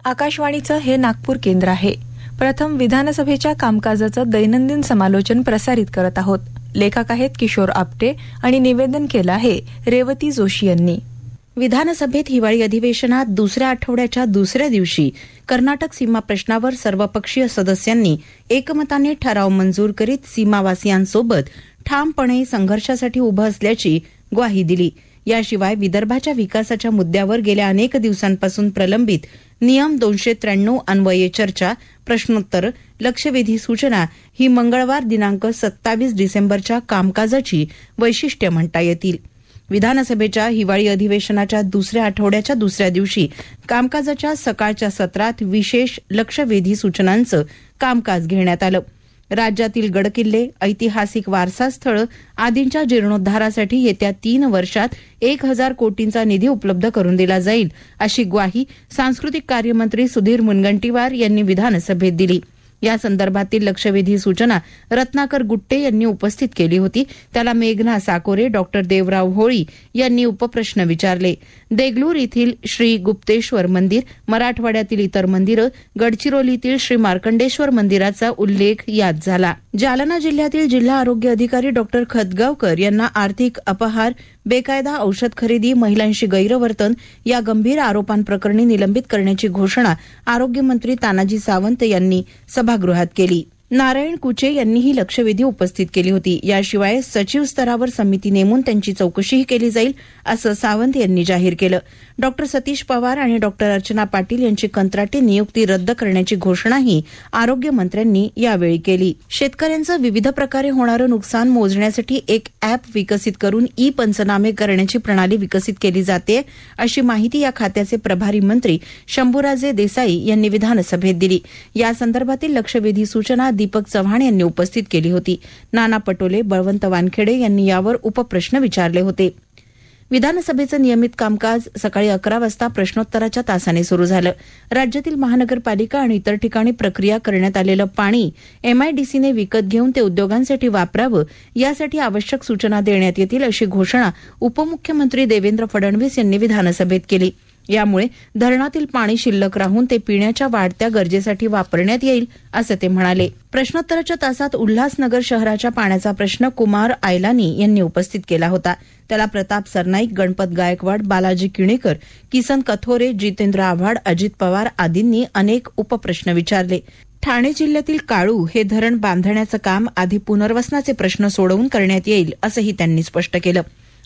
आकाशवाणीचं हे नागपूर केंद्र आहे. प्रथम विधानसभेच्या कामकाजाचं दैनंदिन समालोचन प्रसारित करत आहोत. लेखक आहेत किशोर आपटे आणि निवेदन केलं आहे रेवती जोशी यांनी. विधानसभेत हिवाळी अधिवेशनात दुसऱ्या आठवड्याच्या दुसऱ्या दिवशी कर्नाटक सीमा प्रश्नावर सर्वपक्षीय सदस्यांनी एकमताने ठराव मंजूर करीत सीमावासियांसोबत ठामपणे संघर्षासाठी उभं असल्याची ग्वाही दिली. याशिवाय विदर्भाच्या विकासाच्या मुद्द्यावर गेल्या अनेक दिवसांपासून प्रलंबित नियम 293 अन्वये चर्चा, प्रश्नोत्तर, लक्षवेधी सूचना ही मंगळवार दिनांक 27 डिसेंबरच्या कामकाजाची वैशिष्ट्य म्हणता येतील. विधानसभेच्या हिवाळी अधिवेशनाच्या दुसऱ्या आठवड्याच्या दुसऱ्या दिवशी कामकाजाच्या सकाळच्या सत्रात विशेष लक्षवेधी सूचनांचं कामकाज घेण्यात आलं. राज्यातील गडकिल्ले, ऐतिहासिक वारसा स्थळं आदींच्या जीर्णोद्धारासाठी येत्या 3 वर्षात 1000 कोटींचा निधी उपलब्ध करून दिला जाईल, अशी ग्वाही सांस्कृतिक कार्यमंत्री सुधीर मुनगंटीवार यांनी विधानसभेत दिली. या संदर्भातील लक्षवेधी सूचना रत्नाकर गुट्टे यांनी उपस्थित केली होती. त्याला मेघना साकोरे, डॉक्टर देवराव होळी यांनी उपप्रश्न विचारले. देगलूर येथील श्री गुप्तेश्वर मंदिर, मराठवाड्यातील इतर मंदिरं, गडचिरोलीतील श्री मार्कंडेश्वर मंदिराचा उल्लेख यात झाला. जालना जिल्ह्यातील जिल्हा आरोग्य अधिकारी डॉक्टर खतगावकर यांना आर्थिक अपहार, बेकायदा औषध खरेदी, महिलांशी गैरवर्तन या गंभीर आरोपांप्रकरणी निलंबित करण्याची घोषणा आरोग्यमंत्री तानाजी सावंत यांनी सभागृहात केली. नारायण कुचे यांनी ही लक्षवेधी उपस्थित केली होती. याशिवाय सचिव स्तरावर समिती नेमून त्यांची चौकशीही केली जाईल, असं सावंत यांनी जाहीर केलं. डॉक्टर सतीश पवार आणि डॉक्टर अर्चना पाटील यांची कंत्राटी नियुक्ती रद्द करण्याची घोषणाही आरोग्यमंत्र्यांनी यावेळी केली. शेतकऱ्यांचं विविध प्रकारे होणारं नुकसान मोजण्यासाठी एक अॅप विकसित करून ई पंचनामे करण्याची प्रणाली विकसित केली जाते, अशी माहिती या खात्याचे प्रभारी मंत्री शंभूराजे देसाई यांनी विधानसभेत दिली. या संदर्भातील लक्षवेधी सूचना दीपक चव्हाण यांनी उपस्थित केली होती. नाना पटोले, बळवंत वानखेडे यांनी यावर उपप्रश्न विचारले होते. विधानसभेचं नियमित कामकाज सकाळी 11 वाजता प्रश्नोत्तराच्या तासाने सुरू झालं. राज्यातील महानगरपालिका आणि इतर ठिकाणी प्रक्रिया करण्यात आलेलं पाणी एमआयडीसीने विकत घेऊन ते उद्योगांसाठी वापरावं, यासाठी आवश्यक सूचना देण्यात येतील, अशी घोषणा उपमुख्यमंत्री देवेंद्र फडणवीस यांनी विधानसभेत केली. यामुळे धरणातील पाणी शिल्लक राहून ते पिण्याच्या वाढत्या गरजेसाठी वापरण्यात येईल, असं ते म्हणाले. प्रश्नोत्तराच्या तासात उल्हासनगर शहराच्या पाण्याचा प्रश्न कुमार आयलानी यांनी उपस्थित केला होता. त्याला प्रताप सरनाईक, गणपत गायकवाड, बालाजी किणीकर, किसन कथोरे, जितेंद्र आव्हाड, अजित पवार आदींनी अनेक उपप्रश्न विचारले. ठाणे जिल्ह्यातील काळू हे धरण बांधण्याचं काम आधी पुनर्वसनाचे प्रश्न सोडवून करण्यात येईल, असंही त्यांनी स्पष्ट केलं.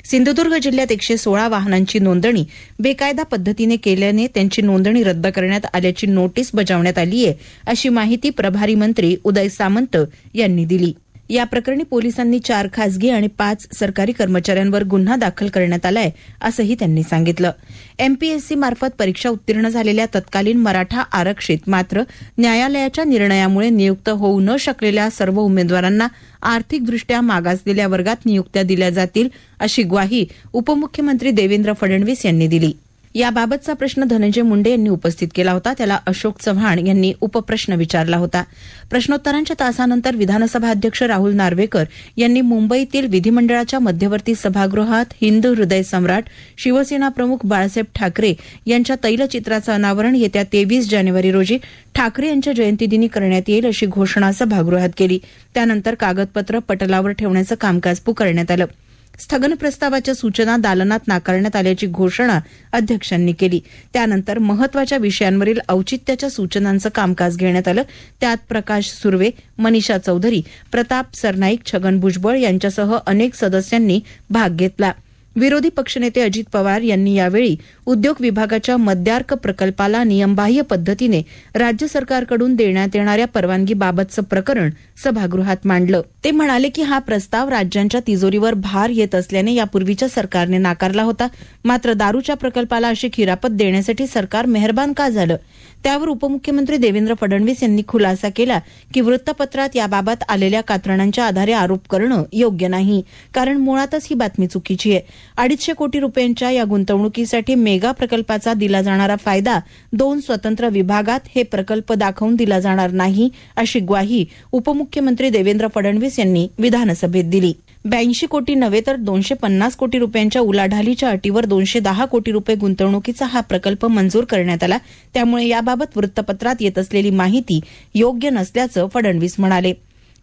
सिंधुदुर्ग जिल्ह्यात 116 वाहनांची नोंदणी बेकायदा पद्धतीने केल्याने त्यांची नोंदणी रद्द करण्यात आल्याची नोटीस बजावण्यात आली आहे, अशी माहिती प्रभारी मंत्री उदय सामंत यांनी दिली. या प्रकरणी पोलिसांनी 4 खासगी आणि 5 सरकारी कर्मचाऱ्यांवर गुन्हा दाखल करण्यात आलाय, असंही त्यांनी सांगितलं. एमपीएससी मार्फत परीक्षा उत्तीर्ण झालेल्या तत्कालीन मराठा आरक्षित मात्र न्यायालयाच्या निर्णयामुळे नियुक्त होऊ न शकलेल्या सर्व उमेदवारांना आर्थिकदृष्ट्या मागासलेल्या वर्गात नियुक्त्या दिल्या जातील, अशी ग्वाही उपमुख्यमंत्री देवेंद्र फडणवीस यांनी दिली. याबाबतचा प्रश्न धनंजय मुंडे यांनी उपस्थित केला होता. त्याला अशोक चव्हाण यांनी उपप्रश्न विचारला होता. प्रश्नोत्तरांच्या तासानंतर विधानसभा अध्यक्ष राहुल नार्वेकर यांनी मुंबईतील विधिमंडळाच्या मध्यवर्ती सभागृहात हिंदू हृदय सम्राट शिवसेना प्रमुख बाळासाहेब ठाकरे यांच्या तैलचित्राचं अनावरण येत्या 23 जानेवारी रोजी ठाकरे यांच्या जयंतीदिनी करण्यात येईल, अशी घोषणा सभागृहात केली. त्यानंतर कागदपत्र पटलावर ठेवण्याचं कामकाज पुकारण्यात आलं. स्थगन प्रस्तावाच्या सूचना दालनात नाकारण्यात आल्याची घोषणा अध्यक्षांनी केली. त्यानंतर महत्वाच्या विषयांवरील औचित्याच्या सूचनांचं कामकाज घेण्यात आलं. त्यात प्रकाश सुर्वे, मनीषा चौधरी, प्रताप सरनाईक, छगन भुजबळ यांच्यासह अनेक सदस्यांनी भाग घेतला. विरोधी पक्षनेते अजित पवार यांनी यावेळी उद्योग विभागाच्या मद्यार्क प्रकल्पाला नियमबाह्य पद्धतीने राज्य सरकारकडून देण्यात येणाऱ्या परवानगीबाबतचं प्रकरण सभागृहात मांडलं. ते म्हणाले की हा प्रस्ताव राज्यांच्या तिजोरीवर भार येत असल्याने यापूर्वीच्या सरकारने नाकारला होता. मात्र दारूच्या प्रकल्पाला अशी खिरापत देण्यासाठी सरकार मेहरबान का झालं? त्यावर उपमुख्यमंत्री देवेंद्र फडणवीस यांनी खुलासा केला की वृत्तपत्रात याबाबत आलेल्या कात्रणांच्या आधारे आरोप करणं योग्य नाही, कारण मुळातच ही बातमी चुकीची आहे. 250 कोटी रुपयांच्या या गुंतवणुकीसाठी मेगा प्रकल्पाचा दिला जाणारा फायदा 2 स्वतंत्र विभागात हे प्रकल्प दाखवून दिला जाणार नाही, अशी ग्वाही उपमुख्यमंत्री देवेंद्र फडणवीस यांनी विधानसभेत दिली. 82 कोटी नव्हे तर 250 कोटी रुपयांच्या उलाढालीच्या अटीवर 210 कोटी रुपये गुंतवणुकीचा हा प्रकल्प मंजूर करण्यात आला. त्यामुळे याबाबत वृत्तपत्रात येत असलेली माहिती योग्य नसल्याचं फडणवीस म्हणाले.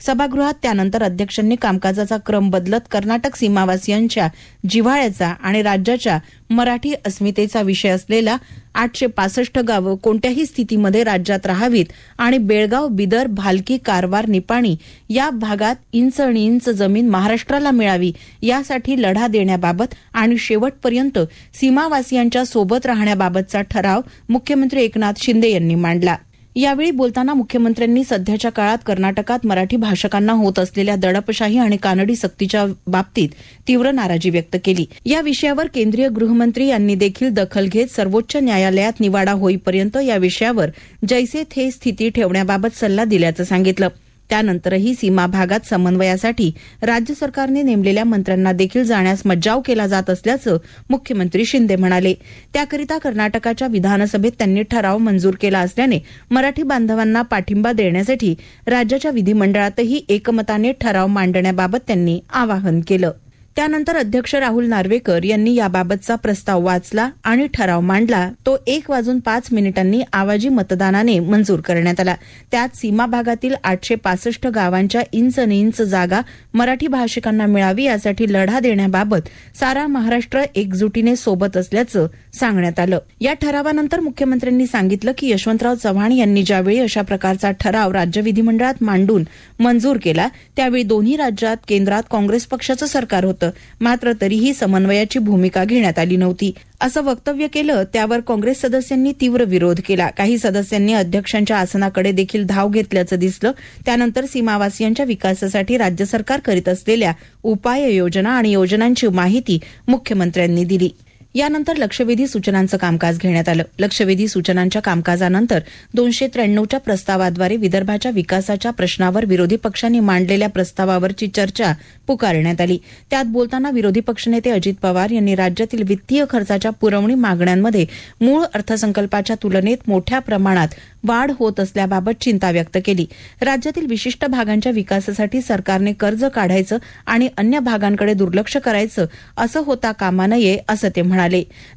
सभागृहात त्यानंतर अध्यक्षांनी कामकाजाचा क्रम बदलत कर्नाटक सीमावासियांच्या जिव्हाळ्याचा आणि राज्याच्या मराठी अस्मितेचा विषय असलेला 865 गावं कोणत्याही स्थितीमध्ये राज्यात राहावीत आणि बेळगाव, बिदर, भालकी, कारवार, निपाणी या भागात इंच आणि इंच जमीन महाराष्ट्राला मिळावी यासाठी लढा देण्याबाबत आणि शेवटपर्यंत सीमावासियांच्या सोबत राहण्याबाबतचा ठराव मुख्यमंत्री एकनाथ शिंदे यांनी मांडला. यावेळी बोलताना मुख्यमंत्र्यांनी सध्याच्या काळात कर्नाटकात मराठी भाषकांना होत असलेल्या दडपशाही आणि कानडी सक्तीच्या बाबतीत तीव्र नाराजी व्यक्त केली. या विषयावर केंद्रीय गृहमंत्री यांनी देखील दखल घेत सर्वोच्च न्यायालयात निवाडा होईपर्यंत या विषयावर जैसे थे स्थिती ठेवण्याबाबत सल्ला दिल्याचं सांगितलं. त्यानंतरही सीमा भागात समन्वयासाठी राज्य सरकारने नेमलेल्या मंत्र्यांना देखील जाण्यास मज्जाव केला जात असल्याचं मुख्यमंत्री शिंदे म्हणाले. त्याकरिता कर्नाटकाच्या विधानसभेत त्यांनी ठराव मंजूर केला असल्याने मराठी बांधवांना पाठिंबा देण्यासाठी राज्याच्या विधिमंडळातही एकमताने ठराव मांडण्याबाबत त्यांनी आवाहन केलं. त्यानंतर अध्यक्ष राहुल नार्वेकर यांनी याबाबतचा प्रस्ताव वाचला आणि ठराव मांडला. तो 1:05 आवाजी मतदानाने मंजूर करण्यात आला. त्यात सीमा भागातील 865 गावांच्या इंच आणि इंच जागा मराठी भाषिकांना मिळावी यासाठी लढा देण्याबाबत सारा महाराष्ट्र एकजुटीने सोबत असल्याचं सांगण्यात आलं. या ठरावानंतर मुख्यमंत्र्यांनी सांगितलं की यशवंतराव चव्हाण यांनी ज्यावेळी अशा प्रकारचा ठराव राज्य विधिमंडळात मांडून मंजूर केला त्यावेळी दोन्ही राज्यात केंद्रात काँग्रेस पक्षाचं सरकार होतं. मात्र तरीही समन्वयाची भूमिका घेण्यात आली नव्हती असं वक्तव्य केलं. त्यावर काँग्रेस सदस्यांनी तीव्र विरोध केला. काही सदस्यांनी अध्यक्षांच्या आसनाकडे देखील धाव घेतल्याचं दिसलं. त्यानंतर सीमावासियांच्या विकासासाठी राज्य सरकार करीत असलेल्या उपाययोजना आणि योजनांची माहिती मुख्यमंत्र्यांनी दिली. यानंतर लक्षवेधी सूचनांचं कामकाज घेण्यात आलं. लक्षवेधी सूचनांच्या कामकाजानंतर 293च्या प्रस्तावाद्वारे विदर्भाच्या विकासाच्या प्रश्नावर विरोधी पक्षांनी मांडलेल्या प्रस्तावावरची चर्चा पुकारण्यात आली. त्यात बोलताना विरोधी पक्षनेते अजित पवार यांनी राज्यातील वित्तीय खर्चाच्या पुरवणी मागण्यांमध्ये मूळ अर्थसंकल्पाच्या तुलनेत मोठ्या प्रमाणात वाढ होत असल्याबाबत चिंता व्यक्त केली. राज्यातील विशिष्ट भागांच्या विकासासाठी सरकारने कर्ज काढायचं आणि अन्य भागांकडे दुर्लक्ष करायचं असं होता कामा नये असं ते म्हणाले.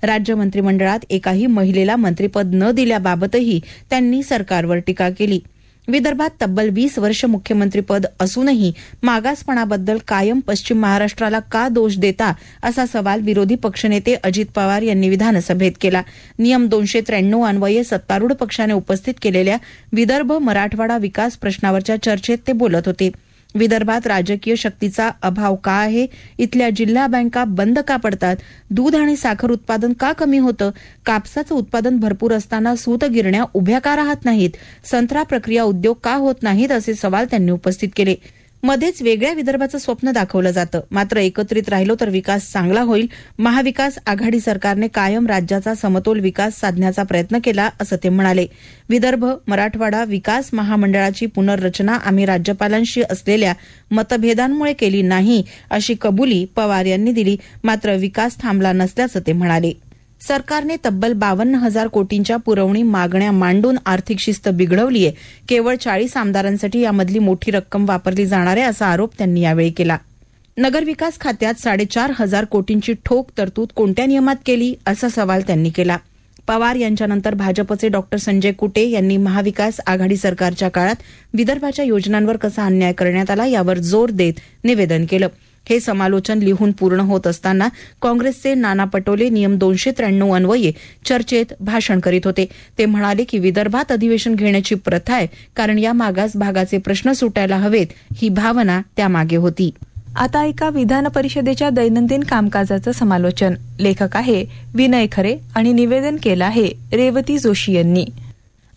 राज्य मंत्रिमंडळात एकाही महिलेला मंत्रिपद न दिल्याबाबतही त्यांनी सरकारवर टीका केली. विदर्भात तब्बल 20 वर्ष मुख्यमंत्रीपद असूनही मागासपणाबद्दल कायम पश्चिम महाराष्ट्राला का दोष देता असा सवाल विरोधी पक्षनेते अजित पवार यांनी विधानसभेत केला. नियम 293 अन्वये सत्तारूढ पक्षाने उपस्थित केलेल्या विदर्भ मराठवाडा विकास प्रश्नावरच्या चर्चेत ते बोलत होते. विदर्भात राजकीय शक्तीचा अभाव का आहे? इथल्या जिल्हा बँका बंद का पडतात? दूध आणि साखर उत्पादन का कमी होतं? कापसाचं उत्पादन भरपूर असताना सूतगिरण्या उभ्या का राहत नाहीत? संत्रा प्रक्रिया उद्योग का होत नाहीत? असे सवाल त्यांनी उपस्थित केले. मध्येच वेगळ्या विदर्भाचं स्वप्न दाखवलं जातं. मात्र एकत्रित राहिलो तर विकास चांगला होईल. महाविकास आघाडी सरकारने कायम राज्याचा समतोल विकास साधण्याचा प्रयत्न केला असं ते म्हणाले. विदर्भ मराठवाडा विकास महामंडळाची पुनर्रचना आम्ही राज्यपालांशी असलेल्या मतभेदांमुळे केली नाही अशी कबुली पवार यांनी दिली. मात्र विकास थांबला नसल्याचं ते म्हणाले. सरकारने तब्बल 52,000 कोटींच्या पुरवणी मागण्या मांडून आर्थिक शिस्त बिघडवली आहे. केवळ 40 आमदारांसाठी यामधली मोठी रक्कम वापरली जाणार आहे असा आरोप त्यांनी यावेळी केला. नगरविकास खात्यात 4,500 कोटींची ठोक तरतूद कोणत्या नियमात केली असा सवाल त्यांनी केला. पवार यांच्यानंतर भाजपचे डॉक्टर संजय कुटे यांनी महाविकास आघाडी सरकारच्या काळात विदर्भाच्या योजनांवर कसा अन्याय करण्यात आला यावर जोर देत निवेदन केलं. हे समालोचन लिहून पूर्ण होत असताना काँग्रेसचे नाना पटोले नियम 293 अन्वये चर्चेत भाषण करीत होते. ते म्हणाले की विदर्भात अधिवेशन घेण्याची प्रथा आहे कारण या मागास भागाचे प्रश्न सुटायला हवेत ही भावना त्यामागे होती. आता एका विधान परिषदेच्या दैनंदिन कामकाजाचं समालोचन. लेखक आहे विनय खरे आणि निवेदन केलं आहे रेवती जोशी यांनी.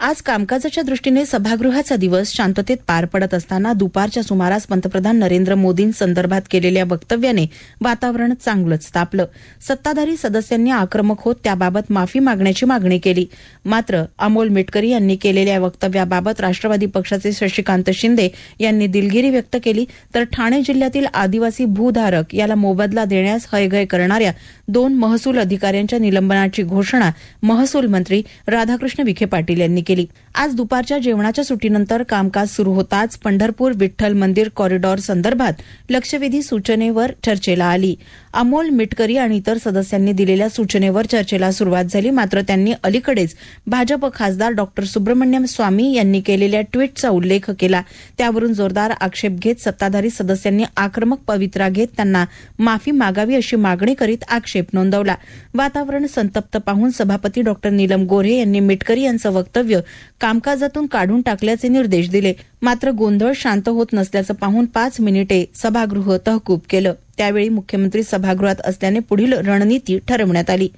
आज कामकाजाच्या दृष्टीने सभागृहाचा दिवस शांततेत पार पडत असताना दुपारच्या सुमारास पंतप्रधान नरेंद्र मोदींसंदर्भात केलेल्या वक्तव्याने वातावरण चांगलंच तापलं. सत्ताधारी सदस्यांनी आक्रमक होत त्याबाबत माफी मागण्याची मागणी केली. मात्र अमोल मिटकरी यांनी केलेल्या वक्तव्याबाबत राष्ट्रवादी पक्षाचे शशिकांत शिंदे यांनी दिलगिरी व्यक्त केली. तर ठाणे जिल्ह्यातील आदिवासी भूधारक याला मोबदला देण्यास हयगय करणाऱ्या 2 महसूल अधिकाऱ्यांच्या निलंबनाची घोषणा महसूल मंत्री राधाकृष्ण विखे पाटील यांनी केली. केली. आज दुपारच्या जेवणाच्या सुटीनंतर कामकाज सुरू होताच पंढरपूर विठ्ठल मंदिर कॉरिडॉर संदर्भात लक्षवेधी सूचनेवर चर्चेला आली. अमोल मिटकरी आणि इतर सदस्यांनी दिलेल्या सूचनेवर चर्चेला सुरुवात झाली. मात्र त्यांनी अलीकडेच भाजप खासदार डॉक्टर सुब्रमण्यम स्वामी यांनी केलेल्या ट्विटचा उल्लेख केला. त्यावरून जोरदार आक्षेप घेत सत्ताधारी सदस्यांनी आक्रमक पवित्रा घेत त्यांना माफी मागावी अशी मागणी करीत आक्षेप नोंदवला. वातावरण संतप्त पाहून सभापती डॉक्टर नीलम गोऱ्हे यांनी मिटकरी यांचं वक्तव्य कामकाजातून काढून टाकल्याचे निर्देश दिले. मात्र गोंधळ शांत होत नसल्याचं पाहून 5 मिनिटे सभागृह तहकूब केलं. त्यावेळी मुख्यमंत्री सभागृहात असल्याने पुढील रणनीती ठरवण्यात आली.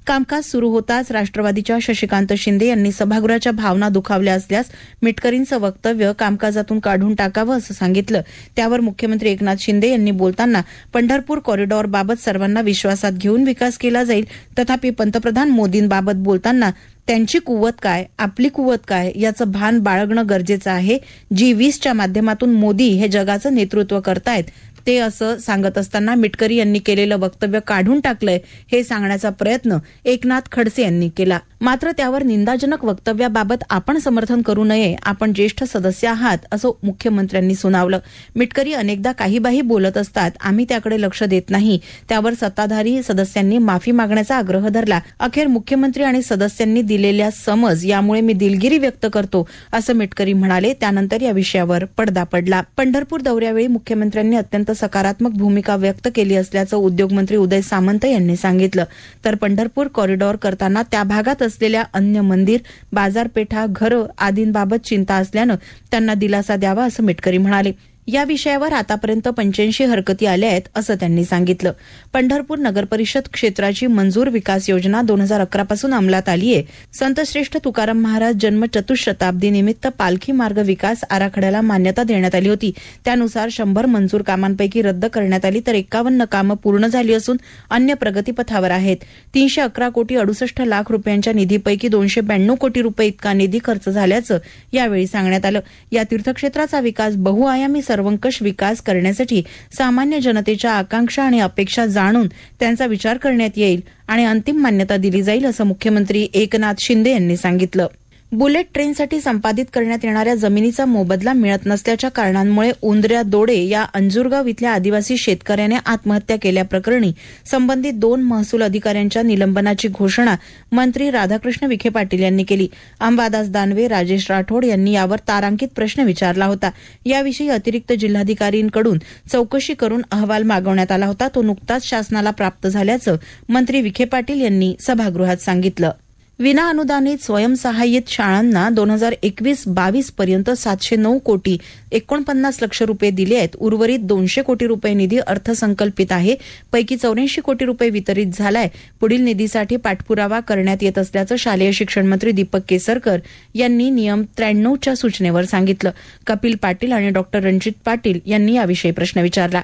कामकाज सुरू होताच राष्ट्रवादीच्या शशिकांत शिंदे यांनी सभागृहाच्या भावना दुखावल्या असल्यास मिटकरींचं वक्तव्य कामकाजातून काढून टाकावं असं सांगितलं. त्यावर मुख्यमंत्री एकनाथ शिंदे यांनी बोलताना पंढरपूर कॉरिडॉरबाबत सर्वांना विश्वासात घेऊन विकास केला जाईल. तथापि पंतप्रधान मोदींबाबत बोलताना त्यांची कुवत काय, आपली कुवत काय याचं भान बाळगणं गरजेचं आहे. G20च्या माध्यमातून मोदी हे जगाचं नेतृत्व करतायत ते असं सांगत असताना मिटकरी यांनी केलेलं वक्तव्य काढून टाकलंय हे सांगण्याचा प्रयत्न एकनाथ खडसे यांनी केला. मात्र त्यावर निंदाजनक वक्तव्याबाबत आपण समर्थन करू नये, आपण ज्येष्ठ सदस्य आहात असं मुख्यमंत्र्यांनी सुनावलं. मिटकरी अनेकदा काहीबाही बोलत असतात, आम्ही त्याकडे लक्ष देत नाही. त्यावर सत्ताधारी सदस्यांनी माफी मागण्याचा आग्रह धरला. अखेर मुख्यमंत्री आणि सदस्यांनी दिलेल्या समज यामुळे मी दिलगिरी व्यक्त करतो असं मिटकरी म्हणाले. त्यानंतर या विषयावर पडदा पडला. पंढरपूर दौऱ्यावेळी मुख्यमंत्र्यांनी अत्यंत सकारात्मक भूमिका व्यक्त केली असल्याचं उद्योगमंत्री उदय सामंत यांनी सांगितलं. तर पंढरपूर कॉरिडॉर करताना त्या भागात असलेल्या अन्य मंदिर, बाजारपेठा, घरं आदींबाबत चिंता असल्यानं त्यांना दिलासा द्यावा असं मिटकरी म्हणाले. या विषयावर आतापर्यंत 85 हरकती आल्या आहेत असं त्यांनी सांगितलं. पंढरपूर नगरपरिषद क्षेत्राची मंजूर विकास योजना 2011 पासून अंमलात आली आहे. संतश्रेष्ठ तुकाराम महाराज जन्म चतुःशताब्दी निमित्त पालखी मार्ग विकास आराखड्याला मान्यता देण्यात आली होती. त्यानुसार 100 मंजूर कामांपैकी रद्द करण्यात आली तर 51 कामं पूर्ण झाली असून अन्य प्रगतीपथावर आहेत. 311 कोटी 68 लाख रुपयांच्या निधीपैकी 292 कोटी रुपये इतका निधी खर्च झाल्याचं यावेळी सांगण्यात आलं. या तीर्थक्षेत्राचा विकास बहुआयामी सर्वंकष विकास करण्यासाठी सामान्य जनतेच्या आकांक्षा आणि अपेक्षा जाणून त्यांचा विचार करण्यात येईल आणि अंतिम मान्यता दिली जाईल असं मुख्यमंत्री एकनाथ शिंदे यांनी सांगितलं. बुलेट ट्रेनसाठी संपादित करण्यात येणाऱ्या जमिनीचा मोबदला मिळत नसल्याच्या कारणांमुळे उंदऱ्या दोडे या अंजुरगाव इथल्या आदिवासी शेतकऱ्याने आत्महत्या केल्याप्रकरणी संबंधित 2 महसूल अधिकाऱ्यांच्या निलंबनाची घोषणा मंत्री राधाकृष्ण विखे पाटील यांनी केली. अंबादास दानवे, राजेश राठोड यांनी यावर तारांकित प्रश्न विचारला होता. याविषयी अतिरिक्त जिल्हाधिकारींकडून चौकशी करून अहवाल मागवण्यात आला होता. तो नुकताच शासनाला प्राप्त झाल्याचं मंत्री विखे पाटील यांनी सभागृहात सांगितलं. विनाअनुदानित स्वयंसहाय्यित शाळांना 2021-22 पर्यंत 709 कोटी 49 लक्ष रुपये दिले आहेत. उर्वरित 200 कोटी रुपये निधी अर्थसंकल्पित आहे. पैकी 84 कोटी रुपये वितरित झालाय. पुढील निधीसाठी पाठपुरावा करण्यात येत असल्याचं शालेय शिक्षण मंत्री दीपक केसरकर यांनी नियम 93च्या सूचनेवर सांगितलं. कपिल पाटील आणि डॉक्टर रणजित पाटील यांनी याविषयी प्रश्न विचारला.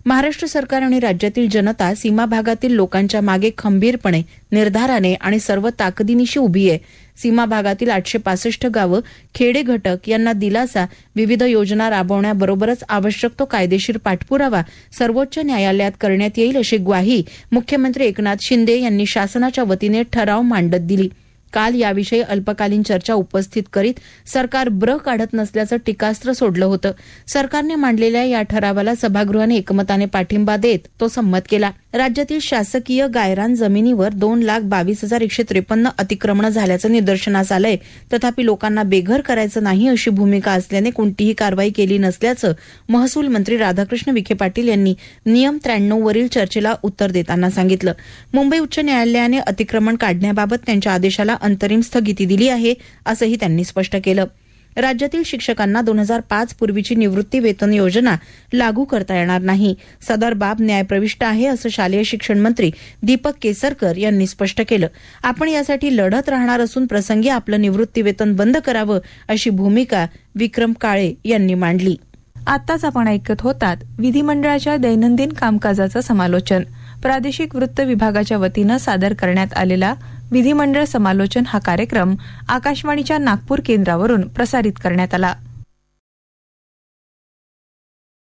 महाराष्ट्र सरकार आणि राज्यातील जनता सीमा भागातील लोकांच्या मागे खंबीरपणे, निर्धाराने आणि सर्व ताकदीनिशी उभी आहे. सीमा भागातील 865 गावं, खेडे घटक यांना दिलासा, विविध योजना राबवण्याबरोबरच आवश्यक तो कायदेशीर पाठपुरावा सर्वोच्च न्यायालयात करण्यात येईल अशी ग्वाही मुख्यमंत्री एकनाथ शिंदे यांनी शासनाच्या वतीने ठराव मांडत दिली. काल याविषयी अल्पकालीन चर्चा उपस्थित करीत सरकार ब्र काढत नसल्याचं टीकास्त्र सोडलं होतं. सरकारने मांडलेल्या या ठरावाला सभागृहाने एकमताने पाठिंबा देत तो संमत केला. राज्यातील शासकीय गायरान जमिनीवर 2,22,153 अतिक्रमण झाल्याचं निदर्शनास आलंय. तथापि लोकांना बेघर करायचं नाही अशी भूमिका असल्याने कोणतीही कारवाई केली नसल्याचं महसूल मंत्री राधाकृष्ण विखे पाटील यांनी नियम 93 वरील चर्चेला उत्तर देताना सांगितलं. मुंबई उच्च न्यायालयाने अतिक्रमण काढण्याबाबत त्यांच्या आदेशाला अंतरिम स्थगिती दिली आहे असंही त्यांनी स्पष्ट केलं. राज्यातील शिक्षकांना 2005 पूर्वीची निवृत्ती वेतन योजना लागू करता येणार नाही. सदर बाब न्यायप्रविष्ट आहे असं शालेय शिक्षण मंत्री दीपक केसरकर यांनी स्पष्ट केलं. आपण यासाठी लढत राहणार असून प्रसंगी आपलं निवृत्ती वेतन बंद करावं अशी भूमिका विक्रम काळे यांनी मांडली. आताच आपण ऐकत होतात विधिमंडळाच्या दैनंदिन कामकाजाचं समालोचन. प्रादेशिक वृत्त विभागाच्या वतीनं सादर करण्यात आलेला विधिमंडळ समालोचन हा कार्यक्रम आकाशवाणीच्या नागपूर केंद्रावरून प्रसारित करण्यात आला.